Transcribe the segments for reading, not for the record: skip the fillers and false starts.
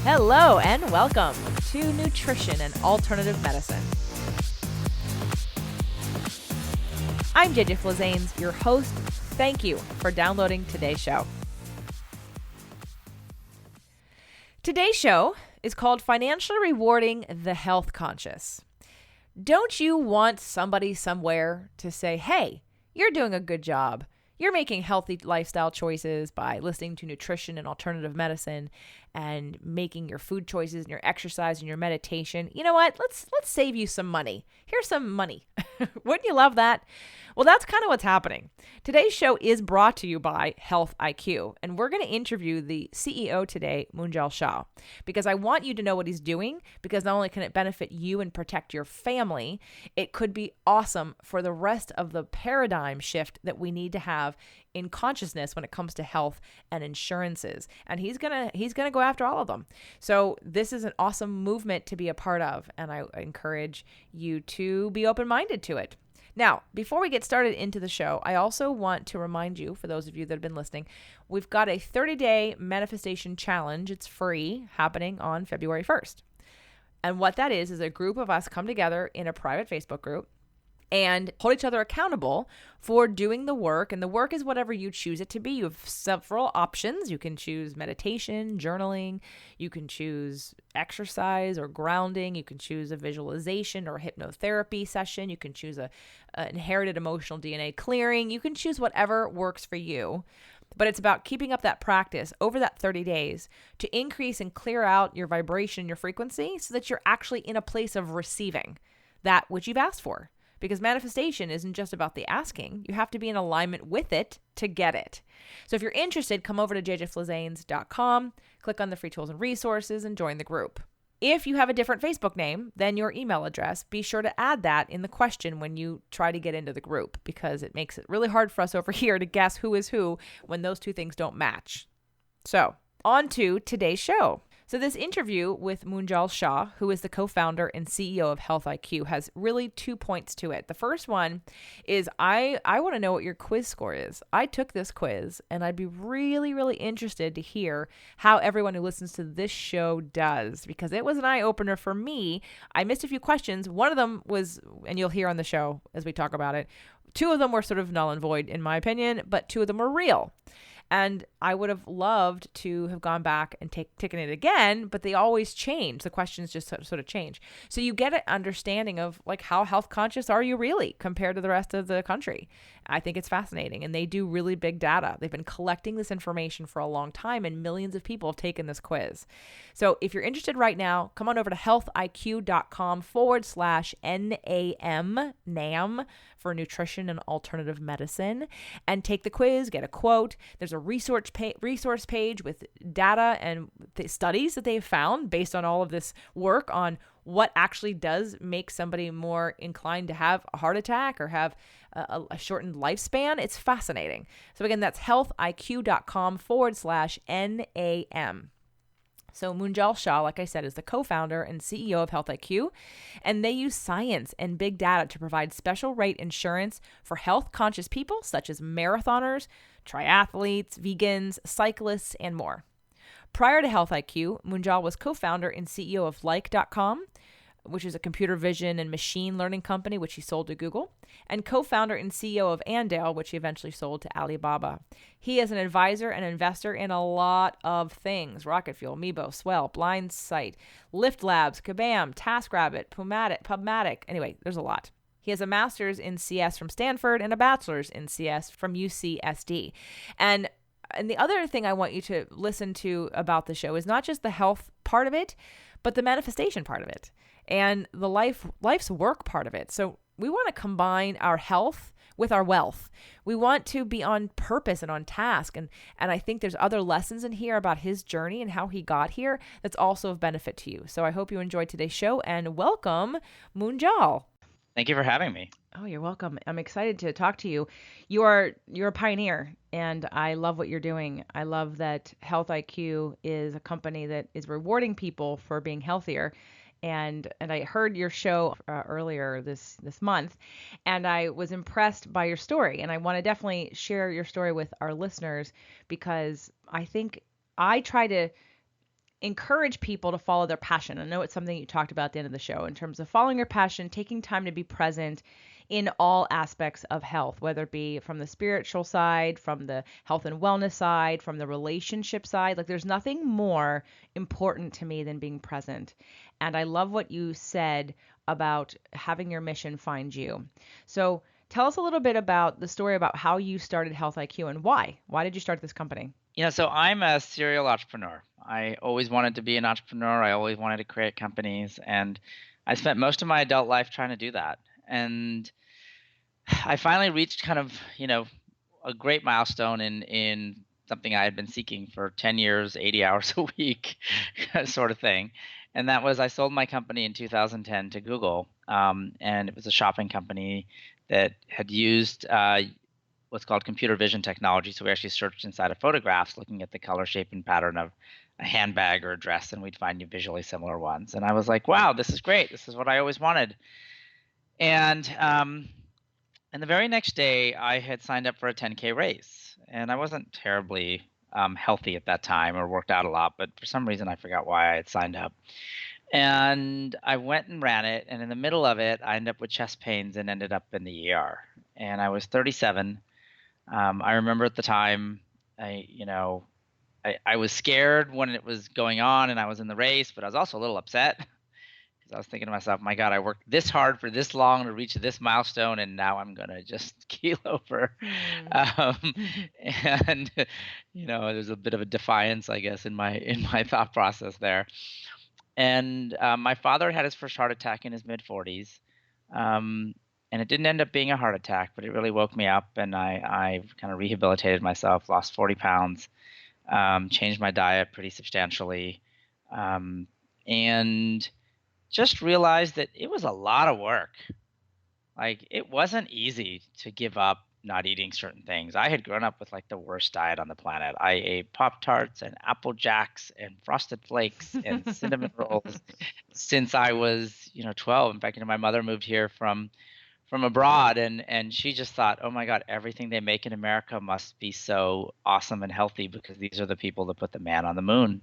Hello and welcome to Nutrition and Alternative Medicine. I'm JJ Flazanes, your host. Thank you for downloading today's show. Today's show is called Financially Rewarding the Health Conscious. Don't you want somebody somewhere to say, hey, you're doing a good job. You're making healthy lifestyle choices by listening to nutrition and alternative medicine and making your food choices and your exercise and your meditation. You know what? Let's save you some money. Here's some money. Wouldn't you love that? Well, that's kind of what's happening. Today's show is brought to you by Health IQ, and we're going to interview the CEO today, Munjal Shah, because I want you to know what he's doing, because not only can it benefit you and protect your family, it could be awesome for the rest of the paradigm shift that we need to have in consciousness when it comes to health and insurances. And he's gonna go after all of them. So this is an awesome movement to be a part of, and I encourage you to be open-minded to it. Now, before we get started into the show, I also want to remind you, for those of you that have been listening, we've got a 30-day manifestation challenge. It's free, happening on February 1st. And what that is a group of us come together in a private Facebook group and hold each other accountable for doing the work. And the work is whatever you choose it to be. You have several options. You can choose meditation, journaling. You can choose exercise or grounding. You can choose a visualization or a hypnotherapy session. You can choose a inherited emotional DNA clearing. You can choose whatever works for you. But it's about keeping up that practice over that 30 days to increase and clear out your vibration, your frequency, so that you're actually in a place of receiving that which you've asked for. Because manifestation isn't just about the asking. You have to be in alignment with it to get it. So if you're interested, come over to jjflazanes.com, click on the free tools and resources, and join the group. If you have a different Facebook name than your email address, be sure to add that in the question when you try to get into the group, because it makes it really hard for us over here to guess who is who when those two things don't match. So, on to today's show. So this interview with Munjal Shah, who is the co-founder and CEO of Health IQ, has really 2 points to it. The first one is I want to know what your quiz score is. I took this quiz, and I'd be really, really interested to hear how everyone who listens to this show does, because it was an eye-opener for me. I missed a few questions. One of them was, and you'll hear on the show as we talk about it, 2 of them were sort of null and void in my opinion, but 2 of them were real. And I would have loved to have gone back and taken it again, but they always change. The questions just sort of change. So you get an understanding of like how health conscious are you really compared to the rest of the country. I think it's fascinating. And they do really big data. They've been collecting this information for a long time, and millions of people have taken this quiz. So if you're interested right now, come on over to healthiq.com/NAM for nutrition and alternative medicine, and take the quiz, get a quote. There's a resource page with data and the studies that they've found based on all of this work on what actually does make somebody more inclined to have a heart attack or have a shortened lifespan. It's fascinating. So again, that's healthiq.com/NAM. So Munjal Shah, like I said, is the co-founder and CEO of Health IQ, and they use science and big data to provide special rate insurance for health-conscious people such as marathoners, triathletes, vegans, cyclists, and more. Prior to Health IQ, Munjal was co-founder and CEO of Like.com, which is a computer vision and machine learning company, which he sold to Google, and co-founder and CEO of Andale, which he eventually sold to Alibaba. He is an advisor and investor in a lot of things: Rocket Fuel, Meebo, Swell, Blindsight, Lift Labs, Kabam, TaskRabbit, Pubmatic. Anyway, there's a lot. He has a master's in CS from Stanford and a bachelor's in CS from UCSD. And the other thing I want you to listen to about the show is not just the health part of it, but the manifestation part of it and the life's work part of it. So we want to combine our health with our wealth. We want to be on purpose and on task. And I think there's other lessons in here about his journey and how he got here that's also of benefit to you. So I hope you enjoyed today's show, and welcome, Munjal. Thank you for having me. Oh, you're welcome. I'm excited to talk to you. You're a pioneer, and I love what you're doing. I love that Health IQ is a company that is rewarding people for being healthier. And I heard your show earlier this month, and I was impressed by your story. And I want to definitely share your story with our listeners, because I think I try to encourage people to follow their passion. I know it's something you talked about at the end of the show in terms of following your passion, taking time to be present in all aspects of health, whether it be from the spiritual side, from the health and wellness side, from the relationship side. Like there's nothing more important to me than being present. And I love what you said about having your mission find you. So tell us a little bit about the story about how you started Health IQ and why. Why did you start this company? So I'm a serial entrepreneur. I always wanted to be an entrepreneur. I always wanted to create companies, and I spent most of my adult life trying to do that. And I finally reached kind of, a great milestone in something I had been seeking for 10 years, 80 hours a week, sort of thing. And that was I sold my company in 2010 to Google, and it was a shopping company that had used what's called computer vision technology. So we actually searched inside of photographs, looking at the color, shape, and pattern of a handbag or a dress, and we'd find you visually similar ones. And I was like, wow, this is great. This is what I always wanted. And the very next day, I had signed up for a 10K race, and I wasn't terribly healthy at that time or worked out a lot, but for some reason I forgot why I had signed up. And I went and ran it, and in the middle of it, I ended up with chest pains and ended up in the ER. And I was 37. I remember at the time, I was scared when it was going on and I was in the race, but I was also a little upset because I was thinking to myself, my God, I worked this hard for this long to reach this milestone, and now I'm gonna just keel over. Um, and there's a bit of a defiance, I guess, in my thought process there. And my father had his first heart attack in his mid 40s. Um, and it didn't end up being a heart attack, but it really woke me up, and I kind of rehabilitated myself, lost 40 pounds, changed my diet pretty substantially, and just realized that it was a lot of work. Like, it wasn't easy to give up not eating certain things. I had grown up with like the worst diet on the planet. I ate Pop Tarts and Apple Jacks and Frosted Flakes and cinnamon rolls since I was, 12. In fact, my mother moved here from abroad, and she just thought, oh my God, everything they make in America must be so awesome and healthy because these are the people that put the man on the moon.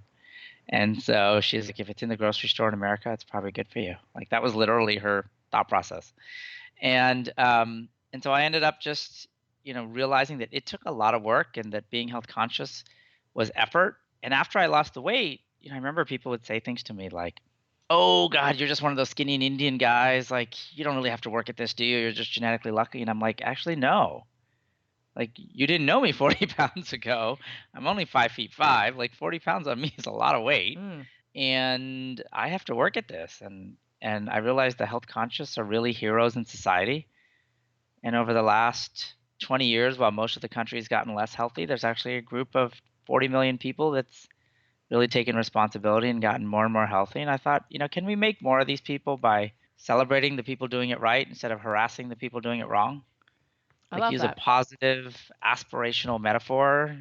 And so she's like, if it's in the grocery store in America, it's probably good for you. Like, that was literally her thought process. And so I ended up just, realizing that it took a lot of work and that being health conscious was effort. And after I lost the weight, I remember people would say things to me like, "Oh God, you're just one of those skinny Indian guys. Like, you don't really have to work at this, do you? You're just genetically lucky." And I'm like, actually, no. Like, you didn't know me 40 pounds ago. I'm only 5 feet 5. Like, 40 pounds on me is a lot of weight, Mm. and I have to work at this. And I realized the health conscious are really heroes in society. And over the last 20 years, while most of the country has gotten less healthy, there's actually a group of 40 million people that's really taken responsibility and gotten more and more healthy. And I thought, can we make more of these people by celebrating the people doing it right instead of harassing the people doing it wrong? I Like, love use a that. positive, aspirational metaphor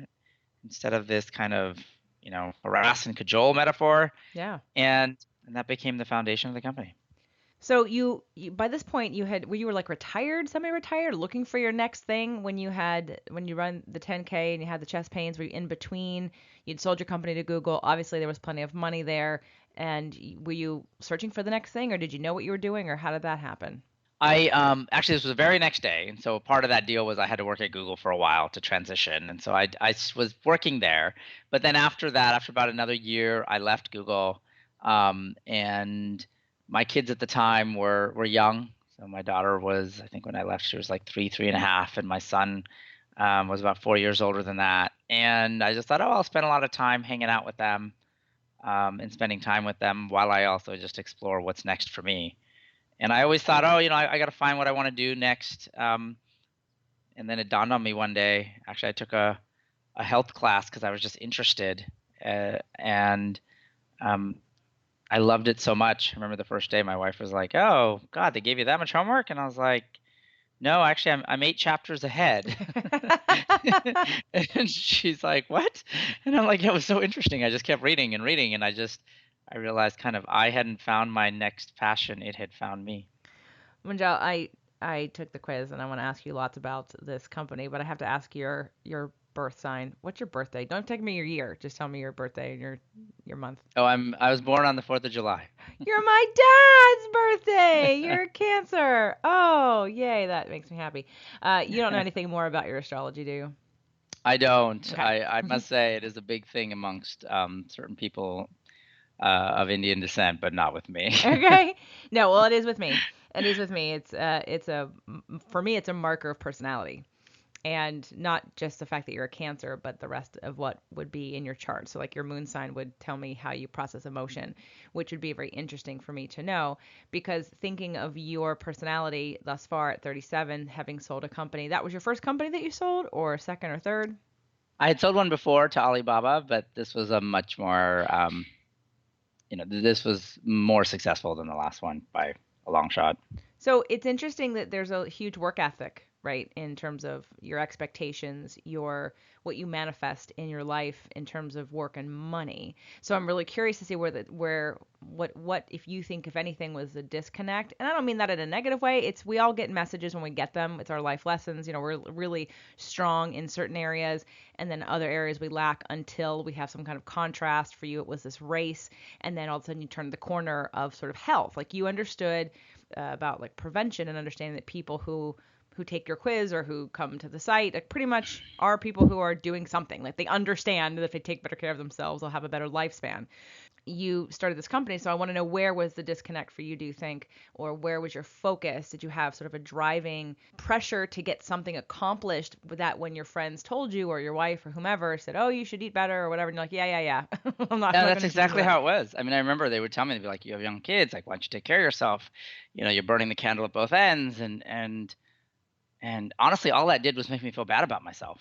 instead of this kind of, harass and cajole metaphor. Yeah. And that became the foundation of the company. So you by this point you were like retired, semi-retired, looking for your next thing when you run the 10K and you had the chest pains. Were you in between? You'd sold your company to Google. Obviously, there was plenty of money there. And were you searching for the next thing, or did you know what you were doing, or how did that happen? I actually, this was the very next day, and so part of that deal was I had to work at Google for a while to transition, and so I was working there. But then after that, after about another year, I left Google, and my kids at the time were young. So my daughter was, I think when I left, she was like 3, 3.5, and my son was about 4 years older than that. And I just thought, oh, I'll spend a lot of time hanging out with them, and spending time with them while I also just explore what's next for me. And I always thought, oh, I got to find what I want to do next. And then it dawned on me one day. Actually, I took a health class because I was just interested, and um, I loved it so much. I remember the first day, my wife was like, "Oh God, they gave you that much homework?" And I was like, "No, actually, I'm 8 chapters ahead." And she's like, "What?" And I'm like, "It was so interesting. I just kept reading and reading, and I realized kind of I hadn't found my next passion; it had found me." Munjal, I took the quiz and I want to ask you lots about this company, but I have to ask your birth sign. What's your birthday? Don't take me your year. Just tell me your birthday and your your month? Oh, I was born on the 4th of July. You're my dad's birthday. You're a Cancer. Oh, yay. That makes me happy. You don't know anything more about your astrology, do you? I don't. Okay. I must say it is a big thing amongst certain people of Indian descent, but not with me. Okay. No, well, it is with me. It is with me. For me, it's a marker of personality. And not just the fact that you're a Cancer, but the rest of what would be in your chart. So, like your moon sign would tell me how you process emotion, which would be very interesting for me to know because thinking of your personality thus far at 37, having sold a company, that was your first company that you sold, or second or third? I had sold one before to Alibaba, but this was a much more, this was more successful than the last one by a long shot. So it's interesting that there's a huge work ethic, right, in terms of your expectations, your what you manifest in your life in terms of work and money. So I'm really curious to see what if you think if anything was a disconnect. And I don't mean that in a negative way. It's we all get messages when we get them. It's our life lessons. We're really strong in certain areas and then other areas we lack until we have some kind of contrast. For you it was this race and then all of a sudden you turn the corner of sort of health. Like you understood about like prevention and understanding that people who take your quiz or who come to the site like pretty much are people who are doing something. Like they understand that if they take better care of themselves, they'll have a better lifespan. You started this company, so I want to know where was the disconnect for you, do you think, or where was your focus? Did you have sort of a driving pressure to get something accomplished with that when your friends told you or your wife or whomever said, oh, you should eat better or whatever, and you're like, yeah. Yeah, that's exactly how it was. I mean, I remember they would tell me, they'd be like, you have young kids, like, why don't you take care of yourself? You're burning the candle at both ends. And honestly, all that did was make me feel bad about myself.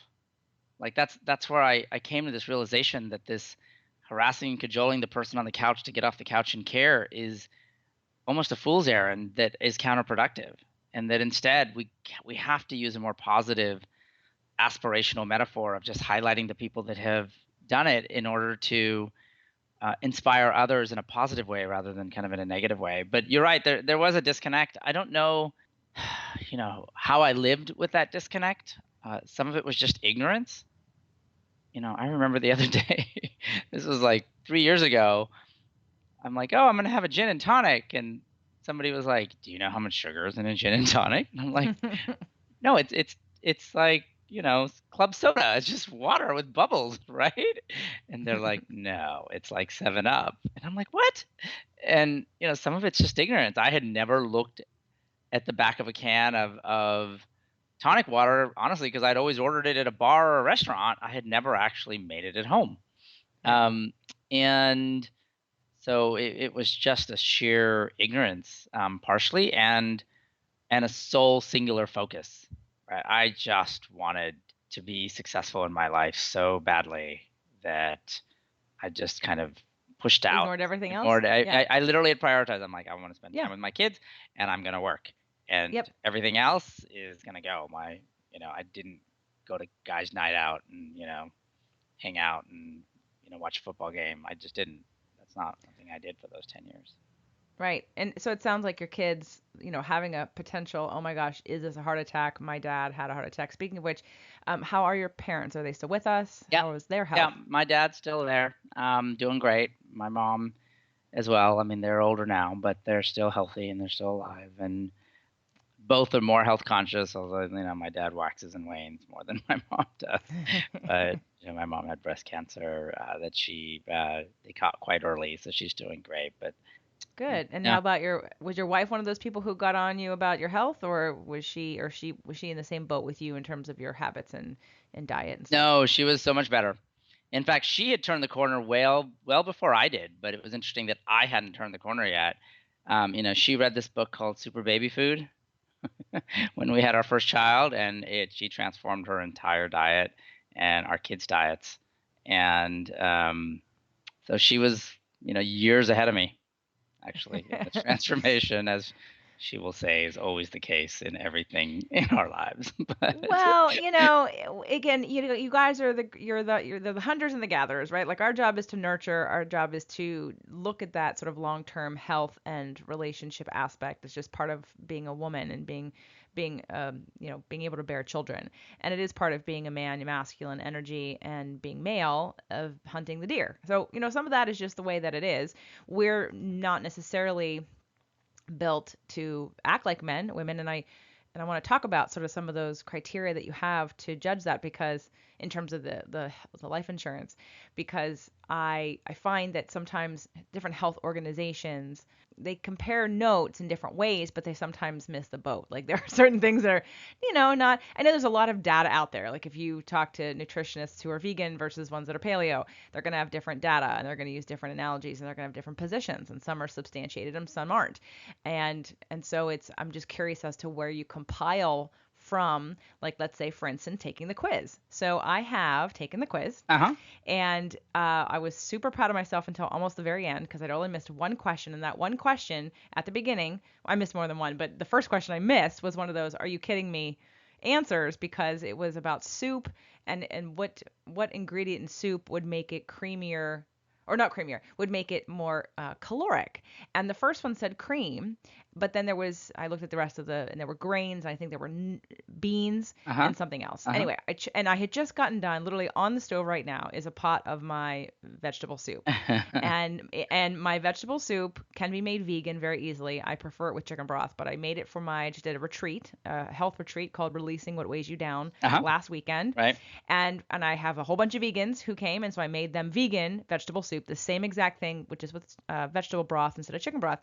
Like that's where I came to this realization that this harassing and cajoling the person on the couch to get off the couch and care is almost a fool's errand that is counterproductive. And that instead we have to use a more positive aspirational metaphor of just highlighting the people that have done it in order to inspire others in a positive way rather than kind of in a negative way. But you're right, there was a disconnect. I don't know, how I lived with that disconnect. Some of it was just ignorance. I remember the other day, this was like 3 years ago. I'm like, oh, I'm gonna have a gin and tonic, and somebody was like, do you know how much sugar is in a gin and tonic? And I'm like, no, it's like club soda. It's just water with bubbles, right? And they're like, no, it's like 7 Up. And I'm like, what? And some of it's just ignorance. I had never looked at the back of a can of tonic water, honestly, because I'd always ordered it at a bar or a restaurant. I had never actually made it at home. And so it was just a sheer ignorance, partially, and a sole singular focus. Right? I just wanted to be successful in my life so badly that I just kind of pushed out. Ignored everything else? I literally had prioritized. I'm like, I want to spend time with my kids, and I'm going to work. And everything else is going to go. I didn't go to guys' night out and, hang out and, watch a football game. I just didn't. That's not something I did for those 10 years. Right. And so it sounds like your kids, having a potential, oh my gosh, is this a heart attack? My dad had a heart attack. Speaking of which, how are your parents? Are they still with us? Yeah. How was their health? Yeah, my dad's still there, doing great. My mom as well. I mean, they're older now, but they're still healthy and they're still alive. And both are more health conscious, although my dad waxes and wanes more than my mom does. But my mom had breast cancer that they caught quite early, so she's doing great. But good. And how about was your wife one of those people who got on you about your health, or was she in the same boat with you in terms of your habits and diet and stuff? No, she was so much better. In fact, she had turned the corner well before I did, but it was interesting that I hadn't turned the corner yet. She read this book called Super Baby Food when we had our first child, and she transformed her entire diet and our kids' diets. And so she was, years ahead of me, actually, in the transformation, as she will say, is always the case in everything in our lives. Well, again, you guys are you're the hunters and the gatherers, right? Like our job is to nurture, our job is to look at that sort of long-term health and relationship aspect. It's just part of being a woman and being being being able to bear children, and it is part of being a man, masculine energy, and being male of hunting the deer. So some of that is just the way that it is. We're not necessarily built to act like men, women, and I want to talk about sort of some of those criteria that you have to judge that, because in terms of the life insurance, because I find that sometimes different health organizations, they compare notes in different ways, but they sometimes miss the boat. Like there are certain things that are, not. I know there's a lot of data out there. Like if you talk to nutritionists who are vegan versus ones that are paleo, they're going to have different data, and they're going to use different analogies, and they're going to have different positions, and some are substantiated and some aren't. And so I'm just curious as to where you compile from, like, let's say, for instance, taking the quiz. So I have taken the quiz, and I was super proud of myself until almost the very end, because I'd only missed one question. And that one question at the beginning, I missed more than one, but the first question I missed was one of those, are you kidding me, answers, because it was about soup and what ingredient in soup would make it creamier, or not creamier, would make it more caloric. And the first one said cream, but then I looked at the rest of and there were grains, and I think there were beans and something else. Anyway, I had just gotten done, literally on the stove right now is a pot of my vegetable soup. and my vegetable soup can be made vegan very easily. I prefer it with chicken broth, but I made it for I just did a retreat, a health retreat called Releasing What Weighs You Down last weekend. Right. And I have a whole bunch of vegans who came, and so I made them vegan vegetable soup, the same exact thing, which is with vegetable broth instead of chicken broth.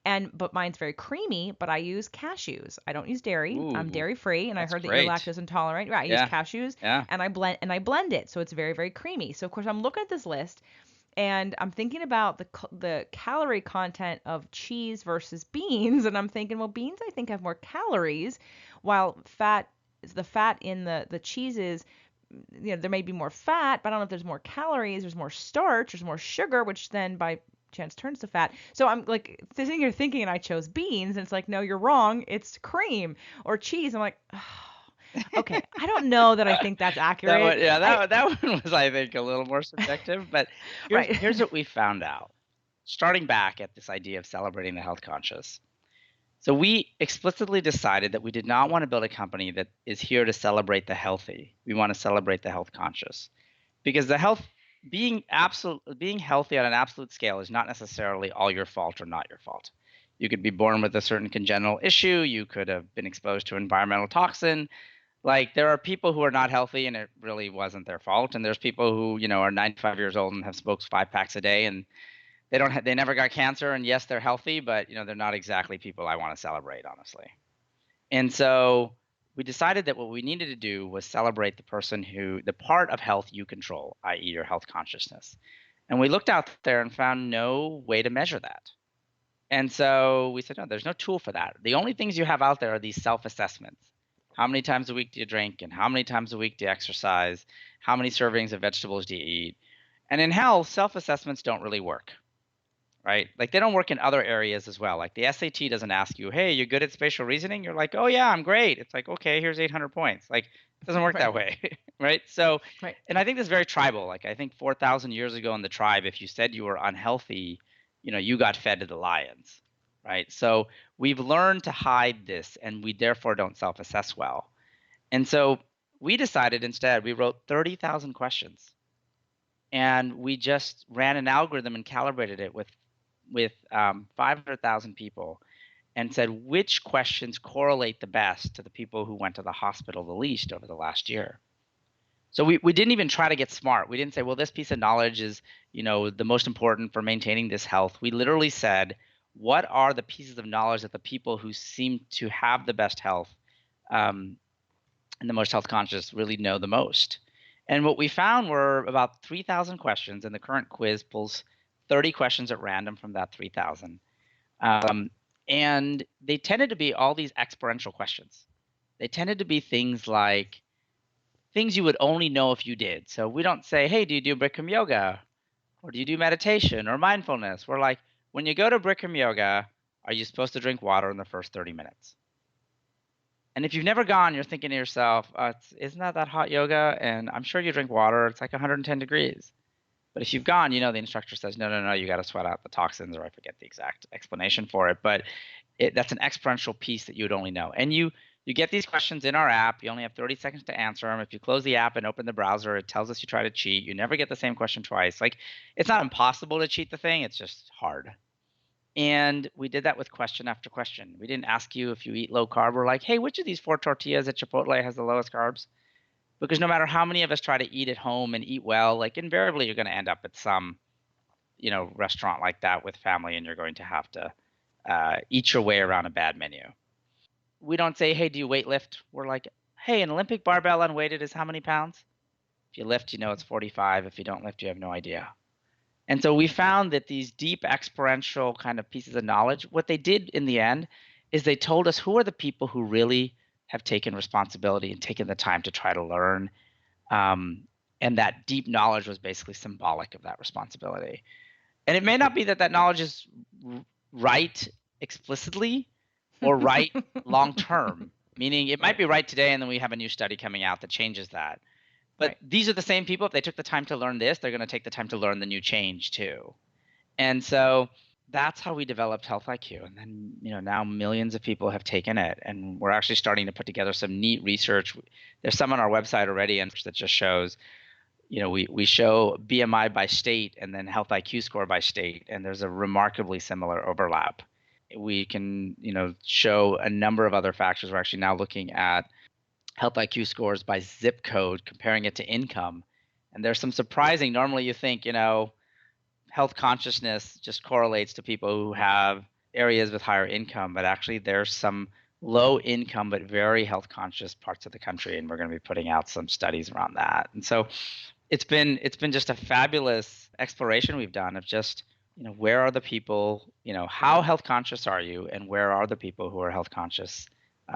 But mine's very creamy, but I use cashews. I don't use dairy. Ooh, I'm dairy free, and I heard that you're lactose intolerant. Right, I use cashews, and I blend it, so it's very, very creamy. So of course I'm looking at this list, and I'm thinking about the calorie content of cheese versus beans, and I'm thinking, well, beans I think have more calories, while the fat in the cheeses, there may be more fat, but I don't know if there's more calories, there's more starch, there's more sugar, which then by chance turns to fat. So I'm like sitting here thinking, and I chose beans, and it's like, no, you're wrong. It's cream or cheese. I'm like, oh, okay. I don't know that I think that's accurate. That one was, I think, a little more subjective. But here's what we found out. Starting back at this idea of celebrating the health conscious. So we explicitly decided that we did not want to build a company that is here to celebrate the healthy. We want to celebrate the health conscious, because being healthy on an absolute scale is not necessarily all your fault or not your fault. You could be born with a certain congenital issue. You could have been exposed to environmental toxin. Like, there are people who are not healthy and it really wasn't their fault. And there's people who, are 95 years old and have smoked 5 packs a day, and they never got cancer. And yes, they're healthy, but they're not exactly people I want to celebrate, honestly. And so we decided that what we needed to do was celebrate the part of health you control, i.e. your health consciousness. And we looked out there and found no way to measure that. And so we said, no, there's no tool for that. The only things you have out there are these self-assessments. How many times a week do you drink? And how many times a week do you exercise? How many servings of vegetables do you eat? And in health, self-assessments don't really work. Right? Like, they don't work in other areas as well. Like, the SAT doesn't ask you, hey, you're good at spatial reasoning? You're like, oh yeah, I'm great. It's like, okay, here's 800 points. Like, it doesn't work that way. Right? So, and I think this is very tribal. Like, I think 4,000 years ago in the tribe, if you said you were unhealthy, you got fed to the lions. Right? So we've learned to hide this, and we therefore don't self-assess well. And so we decided instead, we wrote 30,000 questions, and we just ran an algorithm and calibrated it with 500,000 people, and said which questions correlate the best to the people who went to the hospital the least over the last year. So we didn't even try to get smart. We didn't say, well, this piece of knowledge is the most important for maintaining this health. We literally said, what are the pieces of knowledge that the people who seem to have the best health and the most health conscious really know the most? And what we found were about 3,000 questions, and the current quiz pulls 30 questions at random from that 3,000. And they tended to be all these experiential questions. They tended to be things like things you would only know if you did. So we don't say, hey, do you do Bikram yoga? Or do you do meditation or mindfulness? We're like, when you go to Bikram yoga, are you supposed to drink water in the first 30 minutes? And if you've never gone, you're thinking to yourself, isn't that hot yoga? And I'm sure you drink water. It's like 110 degrees. But if you've gone, the instructor says, no, you got to sweat out the toxins, or I forget the exact explanation for it. But that's an experiential piece that you would only know. And you You get these questions in our app. You only have 30 seconds to answer them. If you close the app and open the browser, it tells us you try to cheat. You never get the same question twice. Like, it's not impossible to cheat the thing, it's just hard. And we did that with question after question. We didn't ask you if you eat low carb. We're like, hey, which of these 4 tortillas at Chipotle has the lowest carbs? Because no matter how many of us try to eat at home and eat well, like invariably you're going to end up at some, restaurant like that with family, and you're going to have to eat your way around a bad menu. We don't say, hey, do you weight lift? We're like, hey, an Olympic barbell unweighted is how many pounds? If you lift, you know it's 45. If you don't lift, you have no idea. And so we found that these deep experiential kind of pieces of knowledge, what they did in the end is they told us who are the people who really have taken responsibility and taken the time to try to learn. And that deep knowledge was basically symbolic of that responsibility. And it may not be that that knowledge is right explicitly or right long term, meaning it might be right today and then we have a new study coming out that changes that. But Right. these are the same people. If they took the time to learn this, they're going to take the time to learn the new change too. And so that's how we developed Health IQ. And then, now millions of people have taken it. And we're actually starting to put together some neat research. There's some on our website already and that just shows, we show BMI by state and then Health IQ score by state. And there's a remarkably similar overlap. We can, show a number of other factors. We're actually now looking at Health IQ scores by zip code, comparing it to income. And there's some surprising, normally you think, health consciousness just correlates to people who have areas with higher income, but actually there's some low income but very health conscious parts of the country, and we're going to be putting out some studies around that. And so it's been just a fabulous exploration we've done of just, where are the people, how health conscious are you, and where are the people who are health conscious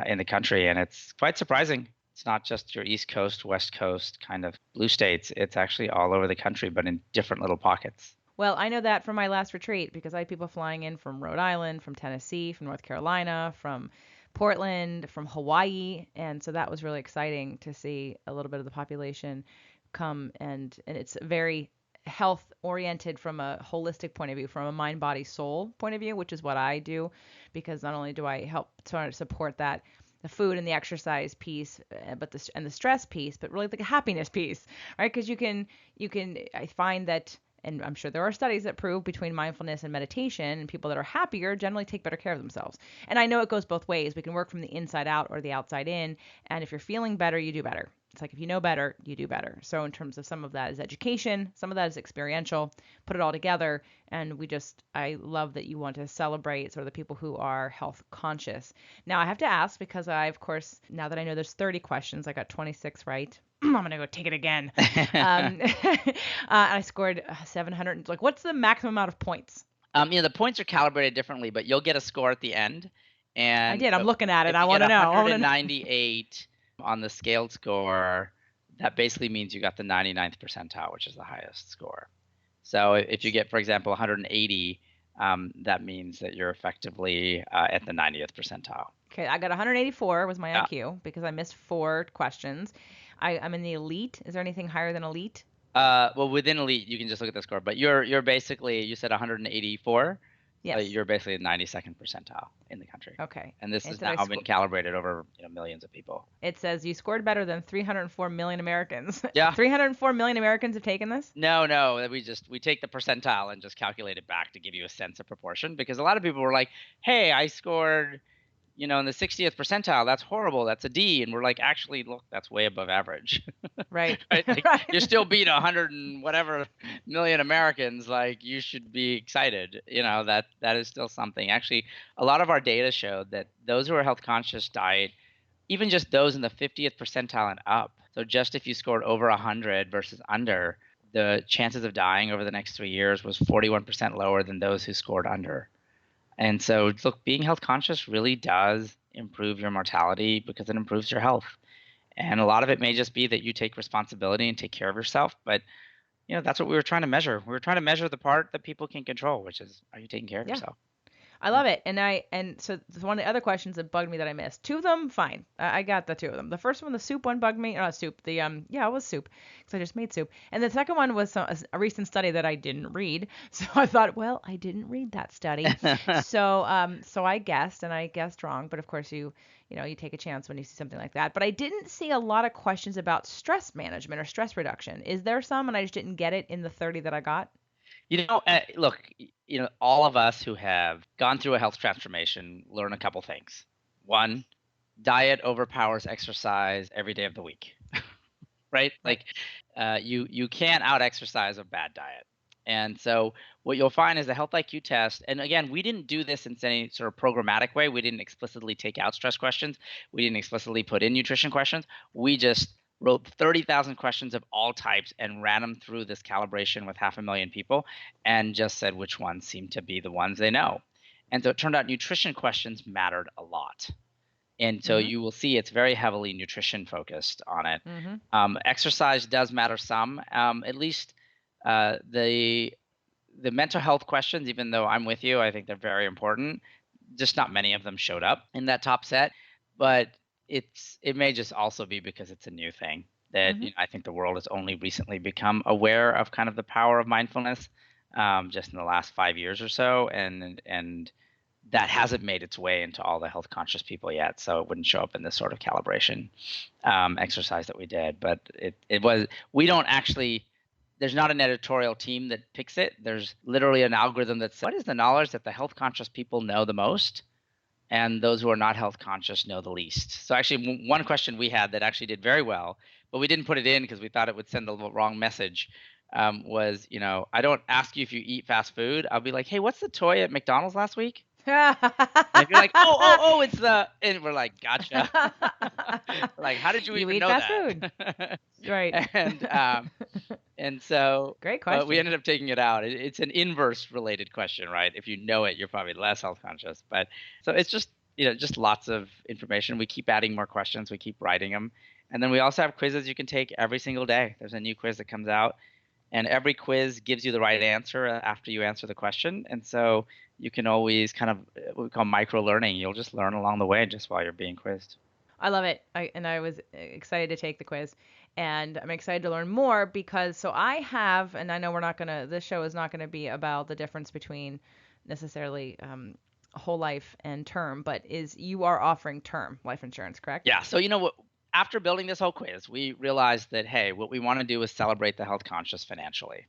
in the country. And it's quite surprising. It's not just your East Coast, West Coast kind of blue states. It's actually all over the country, but in different little pockets. Well, I know that from my last retreat because I had people flying in from Rhode Island, from Tennessee, from North Carolina, from Portland, from Hawaii, and so that was really exciting to see a little bit of the population come, and it's very health oriented from a holistic point of view, from a mind body soul point of view, which is what I do, because not only do I help sort of support that, the food and the exercise piece, but the stress piece, but really the happiness piece, right? Because I find that, and I'm sure there are studies that prove between mindfulness and meditation, and people that are happier generally take better care of themselves. And I know it goes both ways. We can work from the inside out or the outside in. And if you're feeling better, you do better. It's like if you know better, you do better. So in terms of some of that is education, some of that is experiential, put it all together. And I love that you want to celebrate sort of the people who are health conscious. Now I have to ask, because of course, now that I know there's 30 questions, I got 26 right. I'm going to go take it again. I scored 700. Like, what's the maximum amount of points? The points are calibrated differently, but you'll get a score at the end. And I did. I'm looking at it. I want to know. 198 on the scaled score, that basically means you got the 99th percentile, which is the highest score. So if you get, for example, 180, that means that you're effectively at the 90th percentile. Okay, I got 184 was my IQ because I missed 4 questions. I'm in the elite. Is there anything higher than elite? Well, within elite, you can just look at the score, but you're basically, you said 184. Yes. You're basically the 92nd percentile in the country. Okay. And this has now been calibrated over millions of people. It says you scored better than 304 million Americans. Yeah. 304 million Americans have taken this? No. We take the percentile and just calculate it back to give you a sense of proportion, because a lot of people were like, hey, I scored in the 60th percentile, that's horrible, that's a D. And we're like, actually, look, that's way above average. Right. Right? Like, right. You still beat 100 and whatever million Americans. Like, you should be excited. That is still something. Actually, a lot of our data showed that those who are health conscious died, even just those in the 50th percentile and up. So just if you scored over 100 versus under, the chances of dying over the next 3 years was 41% lower than those who scored under. And so, look, being health conscious really does improve your mortality because it improves your health. And a lot of it may just be that you take responsibility and take care of yourself. But, that's what we were trying to measure. We were trying to measure the part that people can control, which is, are you taking care of yourself? I love it. And so one of the other questions that bugged me that I missed. Two of them, fine. I got the two of them. The first one, the soup one, bugged me. Not soup. The yeah, it was soup because I just made soup. And the second one was a recent study that I didn't read. So I thought, well, I didn't read that study. So I guessed, and I guessed wrong. But of course, you take a chance when you see something like that. But I didn't see a lot of questions about stress management or stress reduction. Is there some? And I just didn't get it in the 30 that I got. Look, all of us who have gone through a health transformation learn a couple things. One, diet overpowers exercise every day of the week, right? Right. Like, you can't out exercise a bad diet. And so what you'll find is the Health IQ test, and again, we didn't do this in any sort of programmatic way. We didn't explicitly take out stress questions. We didn't explicitly put in nutrition questions. We just wrote 30,000 questions of all types and ran them through this calibration with 500,000 people and just said which ones seemed to be the ones they know. And so it turned out nutrition questions mattered a lot. And so Mm-hmm. you will see it's very heavily nutrition focused on it. Mm-hmm. Exercise does matter some, at least the mental health questions, even though I'm with you, I think they're very important. Just not many of them showed up in that top set, but it may just also be because it's a new thing that Mm-hmm. I think the world has only recently become aware of kind of the power of mindfulness, just in the last 5 years or so, and that hasn't made its way into all the health conscious people yet, so it wouldn't show up in this sort of calibration exercise that we did. But it was we don't actually there's not an editorial team that picks it. There's literally an algorithm that says, what is the knowledge that the health conscious people know the most? And those who are not health conscious know the least. So actually, one question we had that actually did very well, but we didn't put it in because we thought it would send the wrong message. Was I don't ask you if you eat fast food. I'll be like, hey, what's the toy at McDonald's last week? And if you're like, oh, it's and we're like, gotcha. Like, how did you You even eat know fast food. that? Right. And so Great we question. ended up taking it out. It's an inverse related question, right? If you know it, you're probably less health conscious. But so it's just lots of information. We keep adding more questions. We keep writing them. And then we also have quizzes you can take every single day. There's a new quiz that comes out, and every quiz gives you the right answer after you answer the question. And so you can always kind of what we call micro learning. You'll just learn along the way just while you're being quizzed. I love it. I was excited to take the quiz, and I'm excited to learn more because so I have, and I know this show is not gonna be about the difference between necessarily whole life and term, but you are offering term life insurance, correct? Yeah. So what? After building this whole quiz, we realized that hey, what we want to do is celebrate the health conscious financially.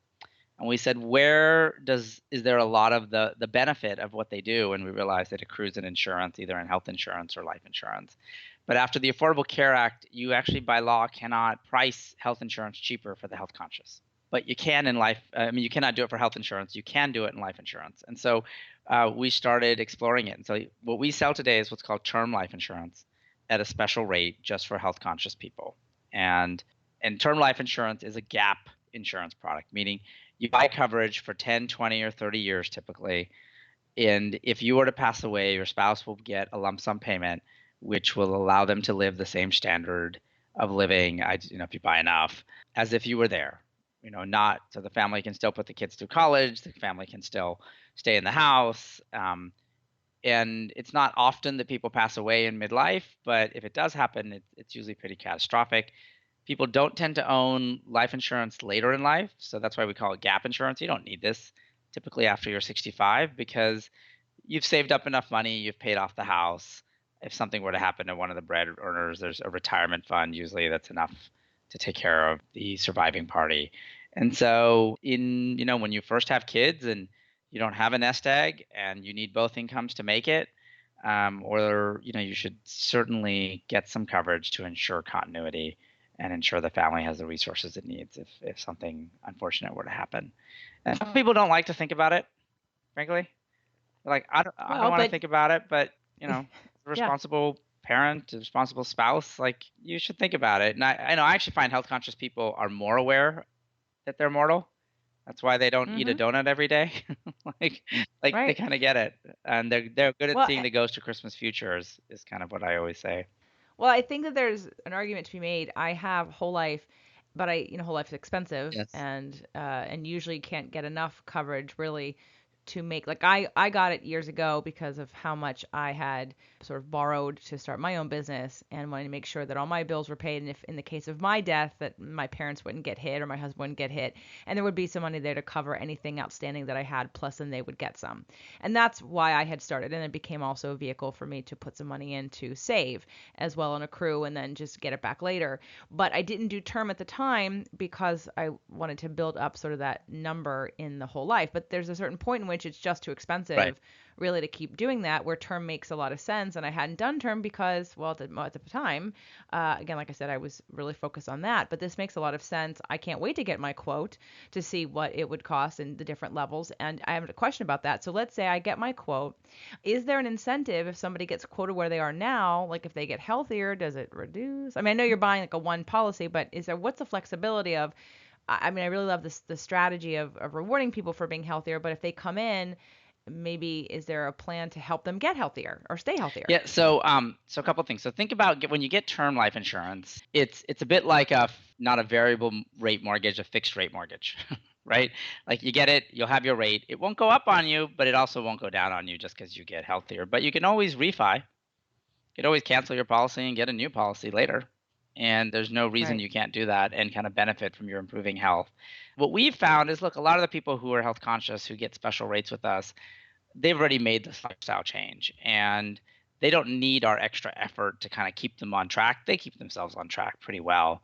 And we said, is there a lot of the benefit of what they do? And we realized it accrues in insurance, either in health insurance or life insurance. But after the Affordable Care Act, you actually by law cannot price health insurance cheaper for the health conscious. But you can in life. You cannot do it for health insurance. You can do it in life insurance. And so we started exploring it. And so what we sell today is what's called term life insurance at a special rate just for health conscious people. And term life insurance is a gap insurance product, meaning you buy coverage for 10, 20, or 30 years typically. And if you were to pass away, your spouse will get a lump sum payment, which will allow them to live the same standard of living, if you buy enough, as if you were there. Not so the family can still put the kids through college, the family can still stay in the house. And it's not often that people pass away in midlife, but if it does happen, it's usually pretty catastrophic. People don't tend to own life insurance later in life, so that's why we call it gap insurance. You don't need this typically after you're 65 because you've saved up enough money, you've paid off the house. If something were to happen to one of the bread earners, there's a retirement fund usually that's enough to take care of the surviving party. And so when you first have kids and you don't have a nest egg and you need both incomes to make it, or you should certainly get some coverage to ensure continuity and ensure the family has the resources it needs if something unfortunate were to happen. And some people don't like to think about it, frankly. They're like, I don't Well, want to but think about it, but a yeah. responsible parent, a responsible spouse, like you should think about it. And I know I actually find health conscious people are more aware that they're mortal. That's why they don't eat a Mm-hmm. donut every day. like they Right. kind of get it, and they're good at Well, seeing the ghost of Christmas future is kind of what I always say. well, I think that there's an argument to be made. I have whole life, but whole life is expensive Yes. and usually can't get enough coverage really to make, like, I got it years ago because of how much I had sort of borrowed to start my own business and wanted to make sure that all my bills were paid, and if in the case of my death that my parents wouldn't get hit or my husband wouldn't get hit, and there would be some money there to cover anything outstanding that I had, plus then they would get some. And that's why I had started, and it became also a vehicle for me to put some money in to save as well and accrue and then just get it back later. But I didn't do term at the time because I wanted to build up sort of that number in the whole life. But there's a certain point in which it's just too Right. expensive really to keep doing that, where term makes a lot of sense. And I hadn't done term because, well, at the time, again, like I said, I was really focused on that. But this makes a lot of sense. I can't wait to get my quote to see what it would cost in the different levels. And I have a question about that. So let's say I get my quote. Is there an incentive if somebody gets quoted where they are now? Like if they get healthier, does it reduce? I mean, I know you're buying like a one policy, but what's the flexibility of, I mean, I really love the strategy of rewarding people for being healthier, but if they come in, maybe is there a plan to help them get healthier or stay healthier? Yeah, so a couple things. So think about when you get term life insurance, it's a bit like not a variable rate mortgage, a fixed rate mortgage, right? Like you get it, you'll have your rate. It won't go up on you, but it also won't go down on you just because you get healthier. But you can always refi. You can always cancel your policy and get a new policy later. And there's no reason Right. you can't do that and kind of benefit from your improving health. What we've found is, look, a lot of the people who are health conscious who get special rates with us, they've already made this lifestyle change and they don't need our extra effort to kind of keep them on track. They keep themselves on track pretty well,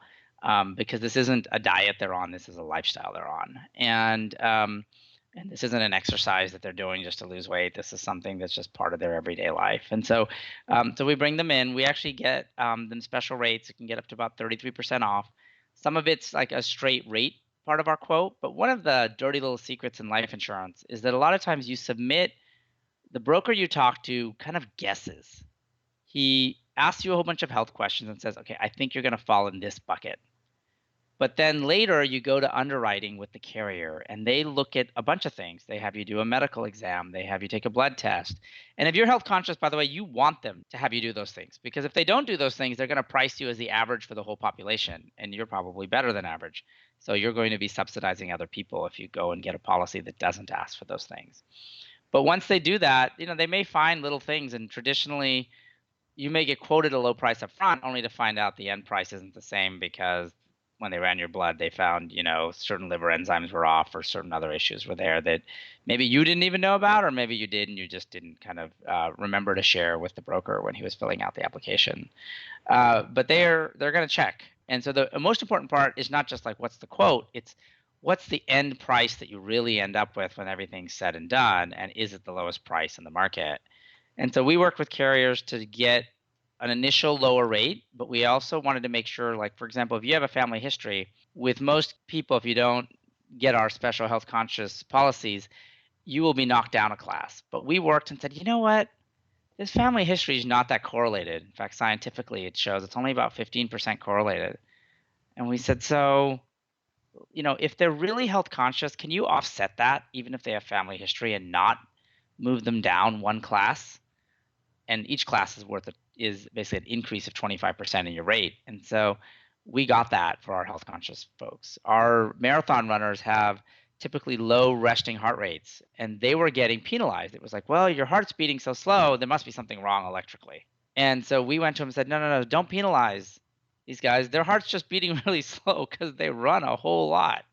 because this isn't a diet they're on. This is a lifestyle they're on. And this isn't an exercise that they're doing just to lose weight. This is something that's just part of their everyday life. And so we bring them in. We actually get them special rates. It can get up to about 33% off. Some of it's like a straight rate part of our quote. But one of the dirty little secrets in life insurance is that a lot of times you submit, the broker you talk to kind of guesses. He asks you a whole bunch of health questions and says, okay, I think you're going to fall in this bucket. But then later you go to underwriting with the carrier and they look at a bunch of things. They have you do a medical exam, they have you take a blood test. And if you're health conscious, by the way, you want them to have you do those things, because if they don't do those things, they're going to price you as the average for the whole population and you're probably better than average. So you're going to be subsidizing other people if you go and get a policy that doesn't ask for those things. But once they do that, they may find little things, and traditionally you may get quoted a low price up front only to find out the end price isn't the same because when they ran your blood, they found, certain liver enzymes were off or certain other issues were there that maybe you didn't even know about, or maybe you did and you just didn't kind of remember to share with the broker when he was filling out the application. But they're going to check. And so the most important part is not just like what's the quote, it's what's the end price that you really end up with when everything's said and done, and is it the lowest price in the market? And so we worked with carriers to get an initial lower rate, but we also wanted to make sure, like, for example, if you have a family history, with most people, if you don't get our special health conscious policies, you will be knocked down a class. But we worked and said, you know what? This family history is not that correlated. In fact, scientifically, it shows it's only about 15% correlated. And we said, so, if they're really health conscious, can you offset that even if they have family history and not move them down one class? And each class is basically an increase of 25% in your rate. And so we got that for our health conscious folks. Our marathon runners have typically low resting heart rates, and they were getting penalized. It was like, well, your heart's beating so slow, there must be something wrong electrically. And so we went to them and said, no, don't penalize these guys. Their heart's just beating really slow because they run a whole lot.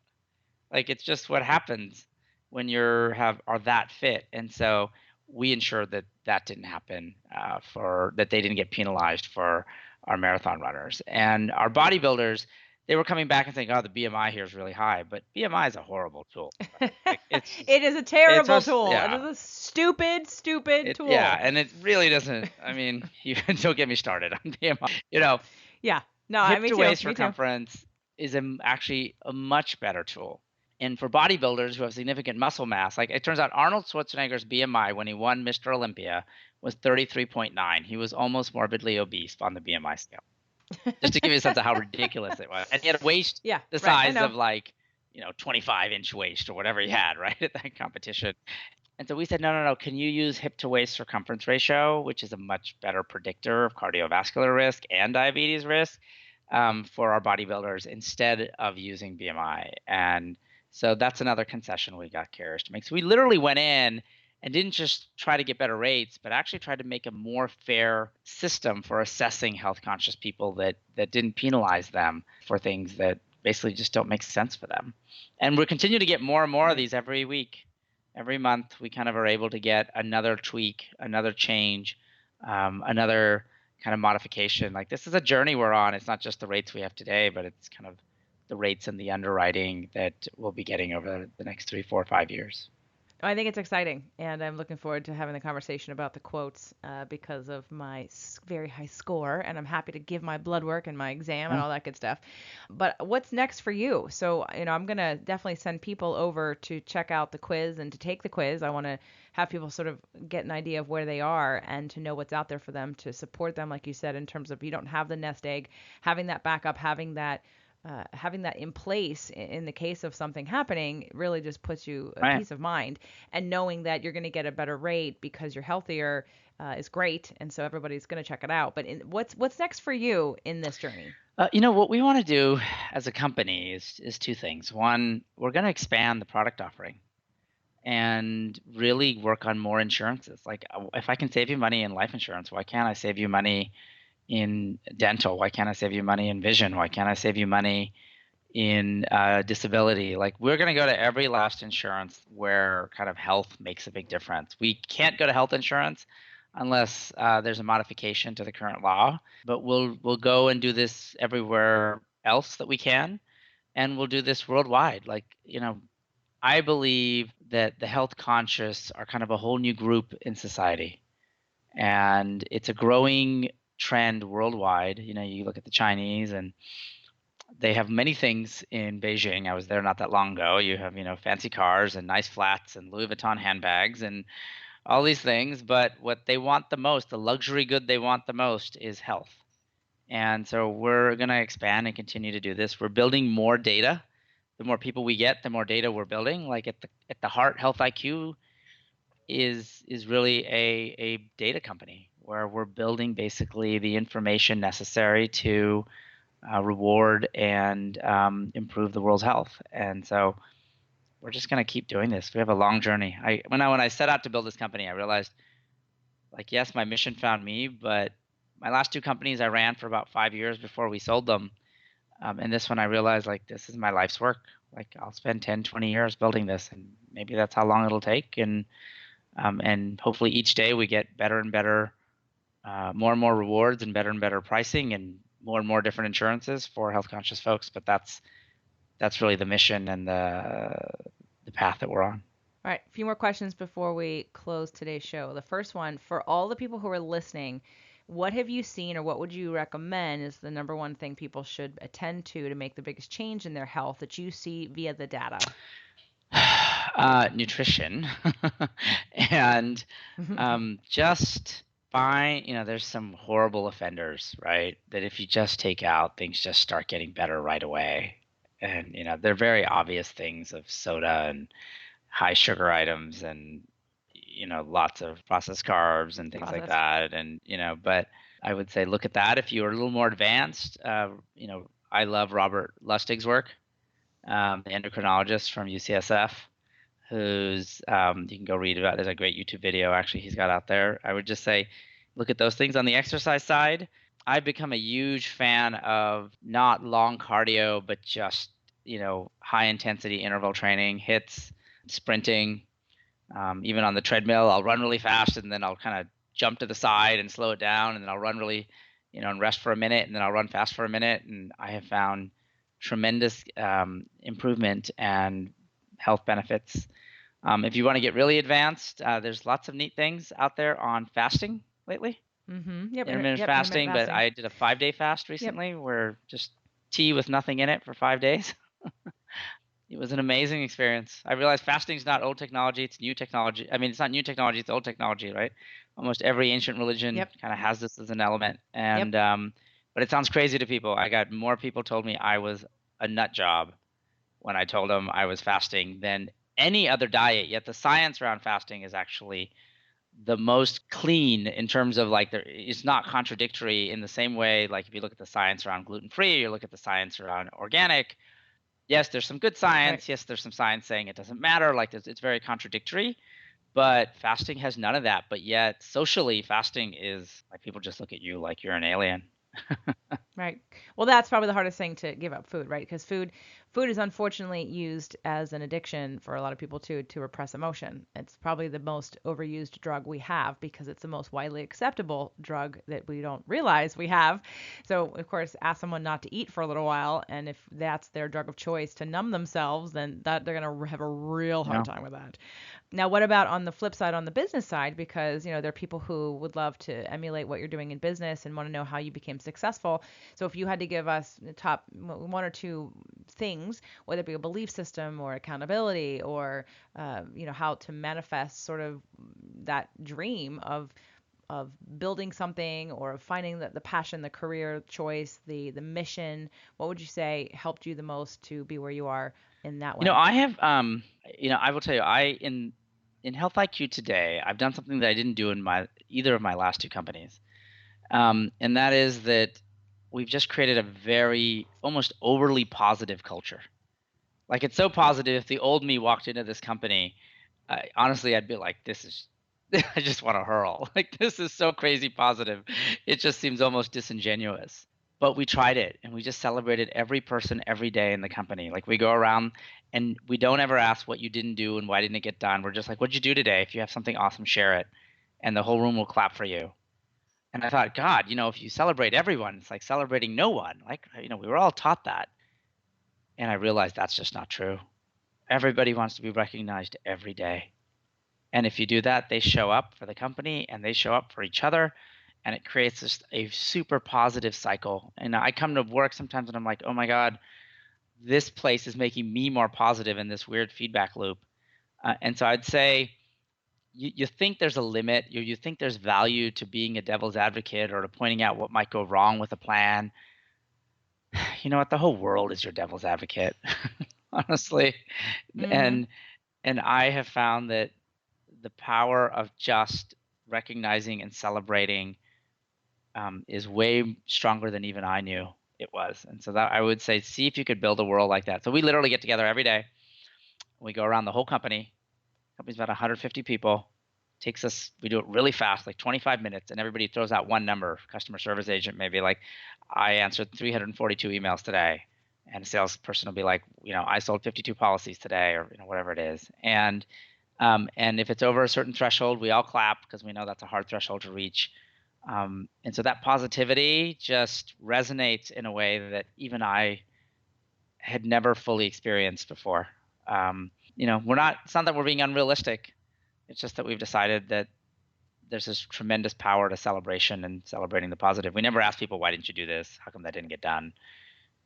Like, it's just what happens when are that fit. And so we ensured that didn't happen, for that they didn't get penalized for our marathon runners. And our bodybuilders, they were coming back and saying, oh, the BMI here is really high, but BMI is a horrible tool. Like, It is a it's terrible just, tool. It yeah, is a stupid yeah, tool. and it really doesn't. I mean, you don't get me started on BMI. Yeah. No, Hip me to too. waist Me too. circumference is actually a much better tool. And for bodybuilders who have significant muscle mass, like, it turns out Arnold Schwarzenegger's BMI when he won Mr. Olympia was 33.9. He was almost morbidly obese on the BMI scale. Just to give you a sense of how ridiculous it was. And he had a waist Yeah, the right. I size know. of, like, 25-inch waist or whatever he had, right, at that competition. And so we said, no. Can you use hip to waist circumference ratio, which is a much better predictor of cardiovascular risk and diabetes risk, for our bodybuilders instead of using BMI? And So that's another concession we got carriers to make. So we literally went in and didn't just try to get better rates, but actually tried to make a more fair system for assessing health conscious people that didn't penalize them for things that basically just don't make sense for them. And we continue to get more and more of these every week. Every month, we kind of are able to get another tweak, another change, another kind of modification. Like, this is a journey we're on. It's not just the rates we have today, but it's kind of the rates and the underwriting that we'll be getting over the next 3, 4, 5 years. I think it's exciting, and I'm looking forward to having the conversation about the quotes because of my very high score, and I'm happy to give my blood work and my exam and all that good stuff. But what's next for you? So, I'm going to definitely send people over to check out the quiz and to take the quiz. I want to have people sort of get an idea of where they are and to know what's out there for them, to support them, like you said, in terms of you don't have the nest egg, having that backup, having that in place in the case of something happening really just puts you a peace of mind, and knowing that you're going to get a better rate because you're healthier is great, and so everybody's going to check it out. But what's next for you in this journey? What we want to do as a company is two things. One, we're going to expand the product offering and really work on more insurances. Like, if I can save you money in life insurance, why can't I save you money in dental? Why can't I save you money in vision? Why can't I save you money in disability? Like, we're going to go to every last insurance where kind of health makes a big difference. We can't go to health insurance unless there's a modification to the current law, but we'll go and do this everywhere else that we can, and we'll do this worldwide. Like, I believe that the health conscious are kind of a whole new group in society, and it's a growing trend worldwide. You look at the Chinese, and they have many things in Beijing. I was there not that long ago. You have, fancy cars and nice flats and Louis Vuitton handbags and all these things. But what they want the most, the luxury good they want the most, is health. And so we're going to expand and continue to do this. We're building more data. The more people we get, the more data we're building. Like, at the heart, Health IQ is really a data company where we're building basically the information necessary to reward and improve the world's health. And so we're just going to keep doing this. We have a long journey. When I set out to build this company, I realized, like, yes, my mission found me, but my last two companies I ran for about 5 years before we sold them. And this one, I realized, like, this is my life's work. Like, I'll spend 10, 20 years building this, and maybe that's how long it'll take. And hopefully each day we get better and better, more and more rewards and better pricing and more different insurances for health conscious folks. But that's really the mission and the path that we're on. All right, a few more questions before we close today's show. The first one, for all the people who are listening, what have you seen, or what would you recommend is the number one thing people should attend to make the biggest change in their health that you see via the data? Nutrition and just find, there's some horrible offenders, right? That if you just take out, things just start getting better right away. And, they're very obvious things of soda and high sugar items and, lots of processed carbs and things like that. And, but I would say look at that. If you're a little more advanced, I love Robert Lustig's work, the endocrinologist from UCSF, who's you can go read about. There's a great YouTube video actually he's got out there. I would just say look at those things. On the exercise side, I've become a huge fan of not long cardio, but just, high intensity interval training, hits, sprinting. Even on the treadmill, I'll run really fast and then I'll kind of jump to the side and slow it down, and then I'll run really, and rest for a minute, and then I'll run fast for a minute. And I have found tremendous improvement and health benefits. If you want to get really advanced, there's lots of neat things out there on fasting lately. Yep, intermittent fasting, but I did a 5-day fast recently where just tea with nothing in it for 5 days. It was an amazing experience. I realized fasting is not old technology, it's new technology. I mean, it's not new technology, it's old technology, right? Almost every ancient religion kind of has this as an element. And but it sounds crazy to people. I got more people told me I was a nut job when I told them I was fasting than any other diet. Yet the science around fasting is actually the most clean in terms of, like, it's not contradictory in the same way. Like, if you look at the science around gluten-free, you look at the science around organic, Yes, there's some good Right. science. Yes, there's some science saying it doesn't matter. Like it's very contradictory. But fasting has none of that. But yet, socially, fasting is like people just look at you like you're an alien. Right. Well, that's probably the hardest thing to give up food, right? Because food is unfortunately used as an addiction for a lot of people too to repress emotion. It's probably the most overused drug we have because it's the most widely acceptable drug that we don't realize we have. So, of course, ask someone not to eat for a little while, and if that's their drug of choice to numb themselves, then that they're going to have a real hard Yeah. time with that. Now, what about on the flip side, on the business side? Because, there are people who would love to emulate what you're doing in business and want to know how you became successful. So if you had to give us the top one or two things, whether it be a belief system or accountability or, how to manifest sort of that dream of building something or of finding the passion, the career choice, the mission, what would you say helped you the most to be where you are in that way? I have I will tell you, in Health IQ today, I've done something that I didn't do in my either of my last two companies. And that is that we've just created a very almost overly positive culture. Like it's so positive. If the old me walked into this company, honestly, I'd be like, "This is," I just want to hurl. Like this is so crazy positive. It just seems almost disingenuous. But we tried it, and we just celebrated every person every day in the company. Like we go around, and we don't ever ask what you didn't do and why didn't it get done. We're just like, "What'd you do today? If you have something awesome, share it," and the whole room will clap for you. And I thought, God, if you celebrate everyone, it's like celebrating no one. Like, we were all taught that. And I realized that's just not true. Everybody wants to be recognized every day. And if you do that, they show up for the company and they show up for each other. And it creates a super positive cycle. And I come to work sometimes and I'm like, oh my God, this place is making me more positive in this weird feedback loop. And so I'd say you think there's a limit, you think there's value to being a devil's advocate or to pointing out what might go wrong with a plan. You know what? The whole world is your devil's advocate, honestly. Mm-hmm. And I have found that the power of just recognizing and celebrating is way stronger than even I knew it was. And so that I would say, see if you could build a world like that. So we literally get together every day. We go around the whole company. Company's about 150 people. We do it really fast, like 25 minutes, and everybody throws out one number. Customer service agent maybe like, I answered 342 emails today, and a salesperson will be like, I sold 52 policies today, or whatever it is. And if it's over a certain threshold, we all clap because we know that's a hard threshold to reach. And so that positivity just resonates in a way that even I had never fully experienced before. It's not that we're being unrealistic. It's just that we've decided that there's this tremendous power to celebration and celebrating the positive. We never ask people, why didn't you do this? How come that didn't get done?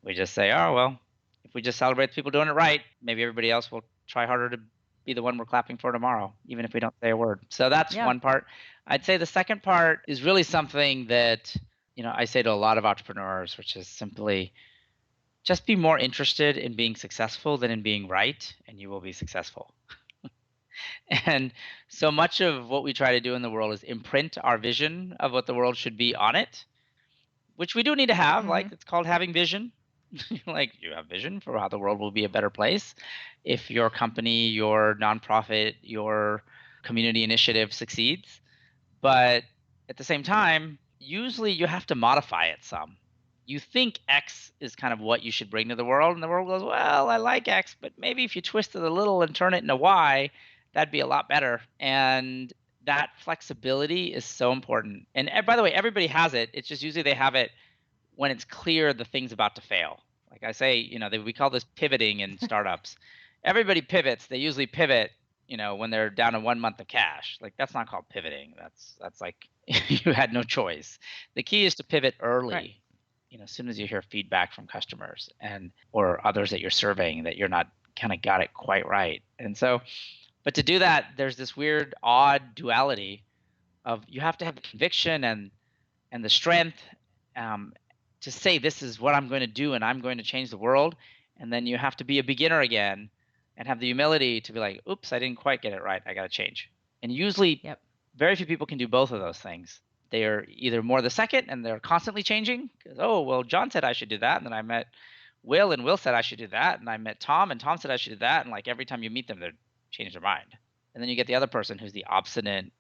We just say, oh, well, if we just celebrate the people doing it right, maybe everybody else will try harder to be the one we're clapping for tomorrow, even if we don't say a word. So that's Yeah. one part. I'd say the second part is really something that, I say to a lot of entrepreneurs, which is simply just be more interested in being successful than in being right, and you will be successful. And so much of what we try to do in the world is imprint our vision of what the world should be on it, which we do need to have. Mm-hmm. Like it's called having vision. Like you have vision for how the world will be a better place if your company, your nonprofit, your community initiative succeeds. But at the same time, usually you have to modify it some. You think X is kind of what you should bring to the world, and the world goes, well, I like X, but maybe if you twist it a little and turn it into Y, that'd be a lot better. And that flexibility is so important. And by the way, everybody has it. It's just usually they have it when it's clear the thing's about to fail. Like I say, we call this pivoting in startups. Everybody pivots. They usually pivot, when they're down to 1 month of cash. Like that's not called pivoting. That's like you had no choice. The key is to pivot Right. early. As soon as you hear feedback from customers and or others that you're surveying that you're not kind of got it quite right. And so, but to do that, there's this weird, odd duality of you have to have the conviction and the strength um, to say this is what I'm going to do and I'm going to change the world. And then you have to be a beginner again and have the humility to be like, oops, I didn't quite get it right. I got to change. And usually, Yep. very few people can do both of those things. They are either more the second and they're constantly changing because, oh, well, John said I should do that. And then I met Will, and Will said I should do that, and I met Tom, and Tom said I should do that, and like every time you meet them, they change their mind. And then you get the other person who's the obstinate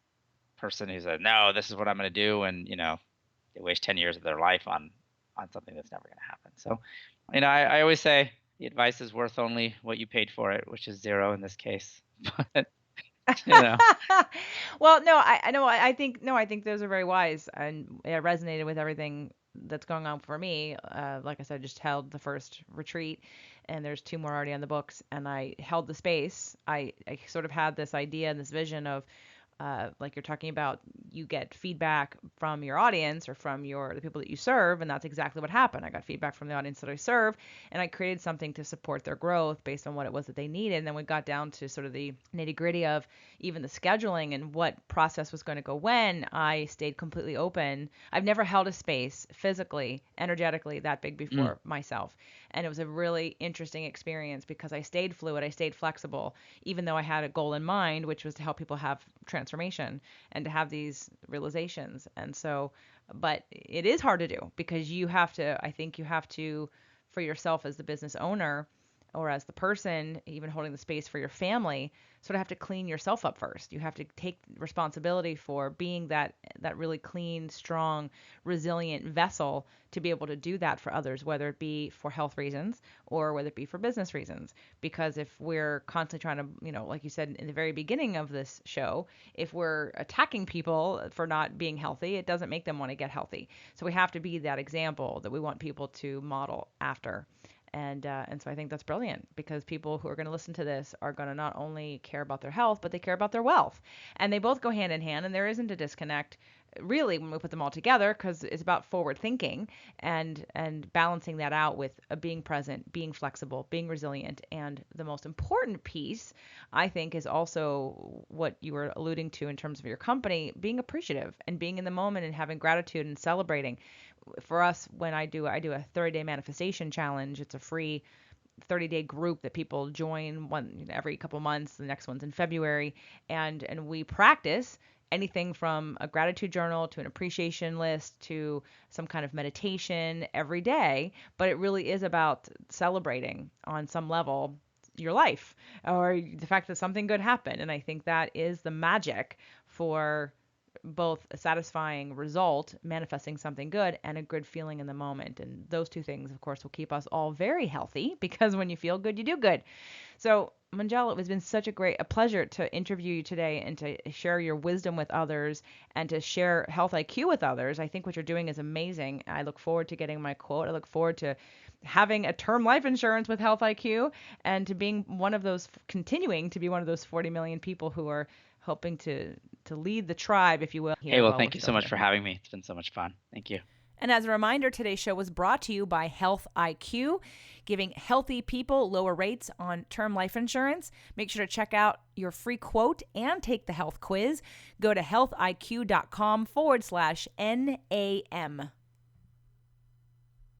person who said, no, this is what I'm going to do, and they waste 10 years of their life on something that's never going to happen. So, I always say the advice is worth only what you paid for it, which is zero in this case. But you know, Well, no, I know. I think no, I think those are very wise, and it resonated with everything that's going on for me. Like I said, I just held the first retreat, and there's two more already on the books, and I held the space. I sort of had this idea and this vision of like you're talking about, you get feedback from your audience or from the people that you serve, and that's exactly what happened. I got feedback from the audience that I serve, and I created something to support their growth based on what it was that they needed. And then we got down to sort of the nitty gritty of even the scheduling and what process was going to go when. I stayed completely open. I've never held a space physically, energetically that big before myself. And it was a really interesting experience because I stayed fluid, I stayed flexible, even though I had a goal in mind, which was to help people have transformation and to have these realizations. And so, but it is hard to do because I think you have to, for yourself as the business owner or as the person even holding the space for your family, sort of have to clean yourself up first. You have to take responsibility for being that really clean, strong, resilient vessel to be able to do that for others, whether it be for health reasons or whether it be for business reasons. Because if we're constantly trying to, like you said in the very beginning of this show, if we're attacking people for not being healthy, it doesn't make them want to get healthy. So we have to be that example that we want people to model after. And so I think that's brilliant because people who are going to listen to this are going to not only care about their health, but they care about their wealth. And they both go hand in hand, and there isn't a disconnect really when we put them all together because it's about forward thinking and balancing that out with being present, being flexible, being resilient. And the most important piece, I think, is also what you were alluding to in terms of your company, being appreciative and being in the moment and having gratitude and celebrating. For us, when I do a 30-day manifestation challenge. It's a free 30-day group that people join every couple months. The next one's in February, and we practice anything from a gratitude journal to an appreciation list to some kind of meditation every day. But it really is about celebrating on some level your life or the fact that something good happened. And I think that is the magic for both a satisfying result, manifesting something good, and a good feeling in the moment. And those two things, of course, will keep us all very healthy because when you feel good, you do good. So, Manjula, it has been such a pleasure to interview you today and to share your wisdom with others and to share Health IQ with others. I think what you're doing is amazing. I look forward to getting my quote. I look forward to having a term life insurance with Health IQ and to continuing to be one of those 40 million people who are hoping to lead the tribe, if you will. Hey, well, thank you so much for having me. It's been so much fun. Thank you. And as a reminder, today's show was brought to you by Health IQ, giving healthy people lower rates on term life insurance. Make sure to check out your free quote and take the health quiz. Go to healthiq.com/NAM.